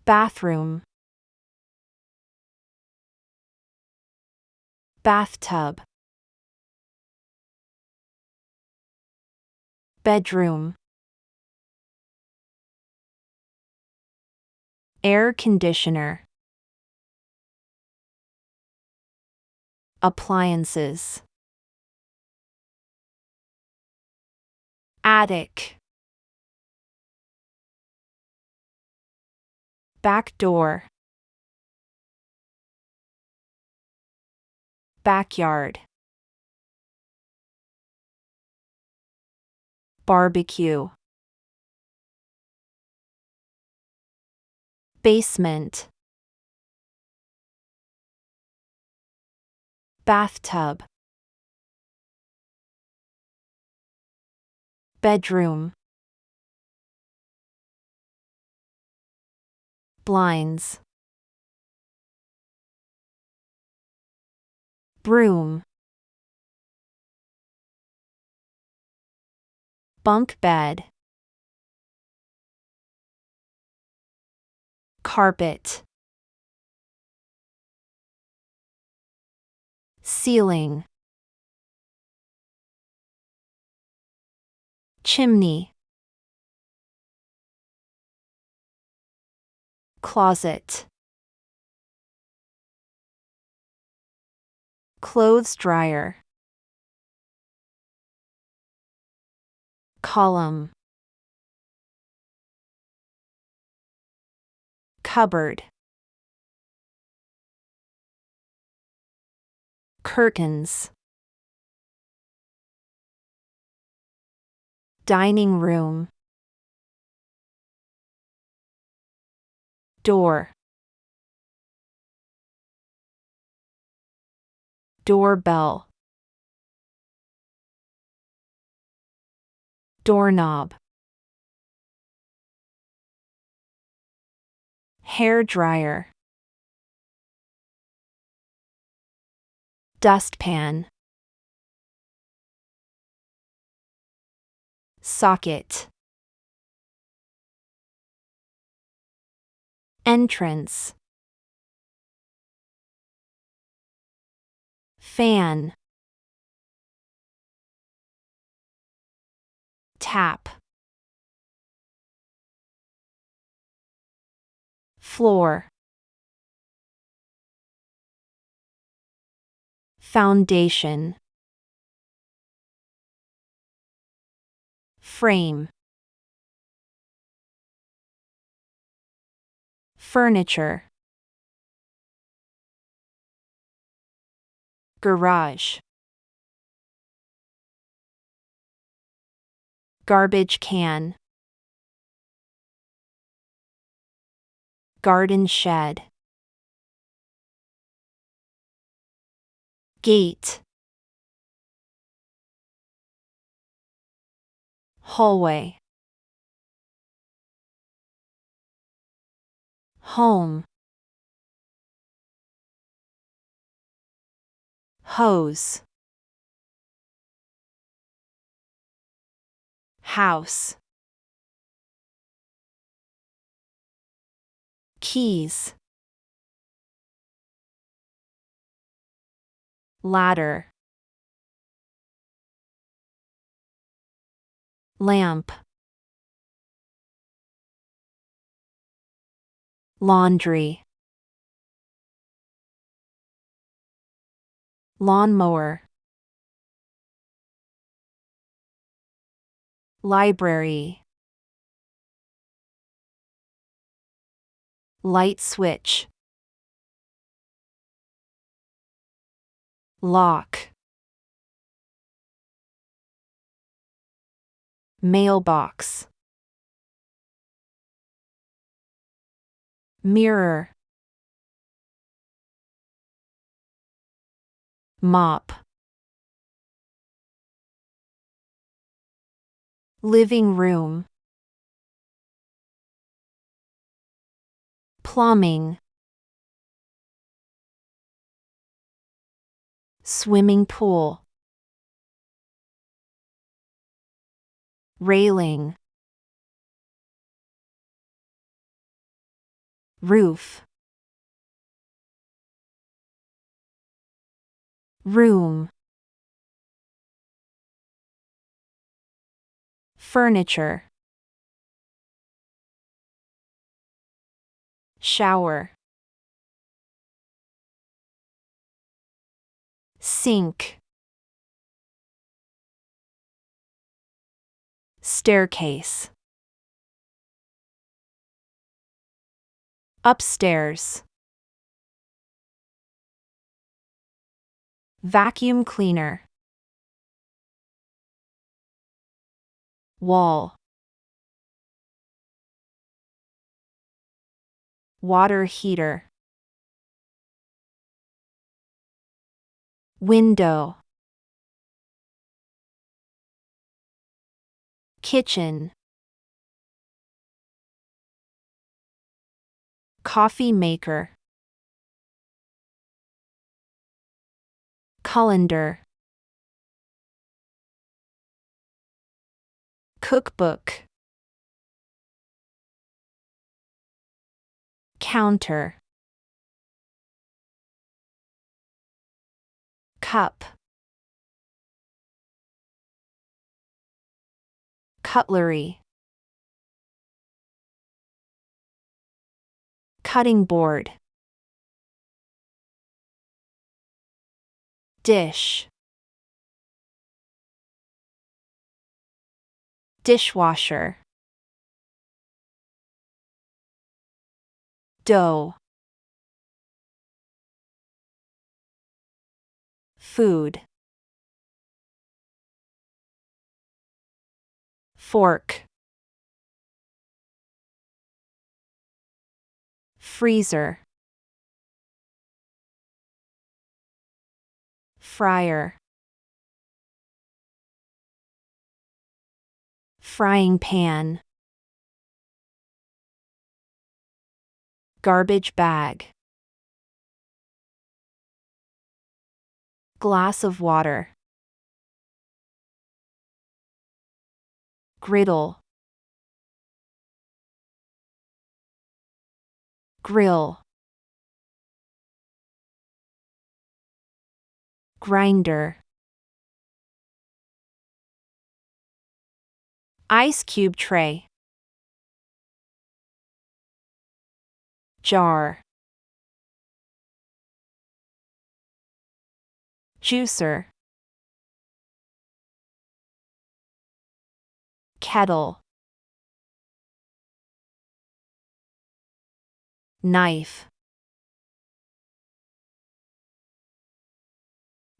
bathroom, bathtub, bedroom, air conditioner, appliances, attic, back door, backyard, barbecue, basement, bathtub, bedroom, blinds, broom, bunk bed, carpet, ceiling, chimney, closet, clothes dryer, column, cupboard, curtains, dining room, door, doorbell, doorknob, hair dryer, dustpan, socket, entrance, fan, tap, floor, foundation, frame, furniture, garage, garbage can, garden shed, gate, hallway, home, hose, house, keys, ladder, lamp, laundry, lawnmower, library, light switch, lock, mailbox, mirror, mop, living room, plumbing, swimming pool, railing, Roof. Room. Furniture. Shower. Sink. Staircase. Upstairs. Vacuum cleaner. Wall. Water heater. Window. Kitchen. Coffee maker. Colander. Cookbook. Counter. Cup. Cutlery. Cutting board. Dish. Dishwasher. Dough. Food. Fork. Freezer. Fryer. Frying pan. Garbage bag. Glass of water. Griddle. Grill. Grinder. Ice cube tray. Jar. Juicer. Kettle. Knife.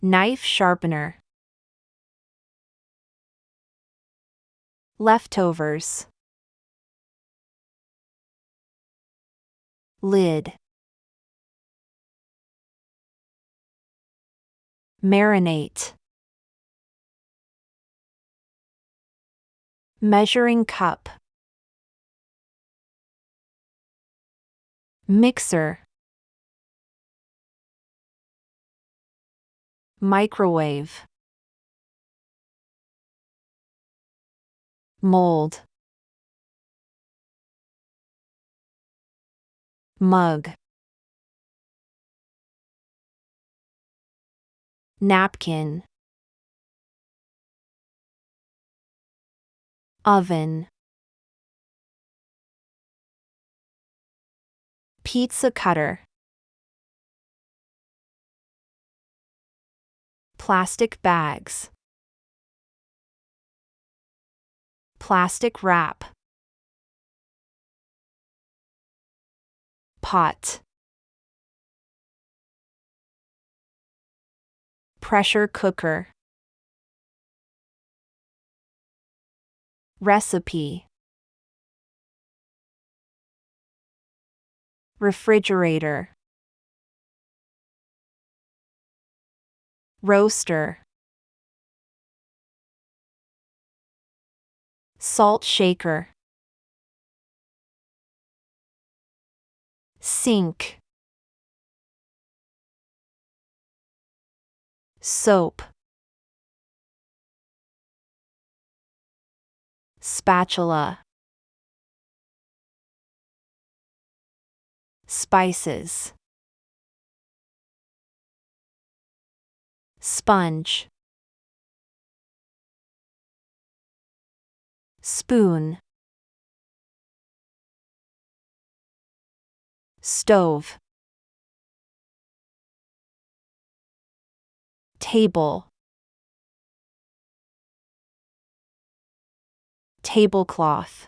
Knife sharpener. Leftovers. Lid. Marinate. Measuring cup. Mixer. Microwave. Mold. Mug. Napkin. Oven. Pizza cutter. Plastic bags. Plastic wrap. Pot. Pressure cooker. Recipe. Refrigerator. Roaster. Salt shaker. Sink. Soap. Spatula. Spices. Sponge. Spoon. Stove. Table. Tablecloth.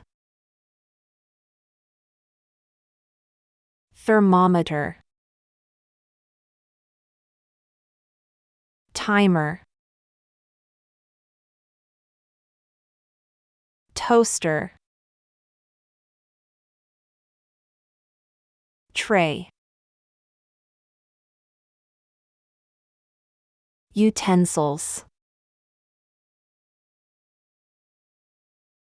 Thermometer. Timer. Toaster. Tray. Utensils.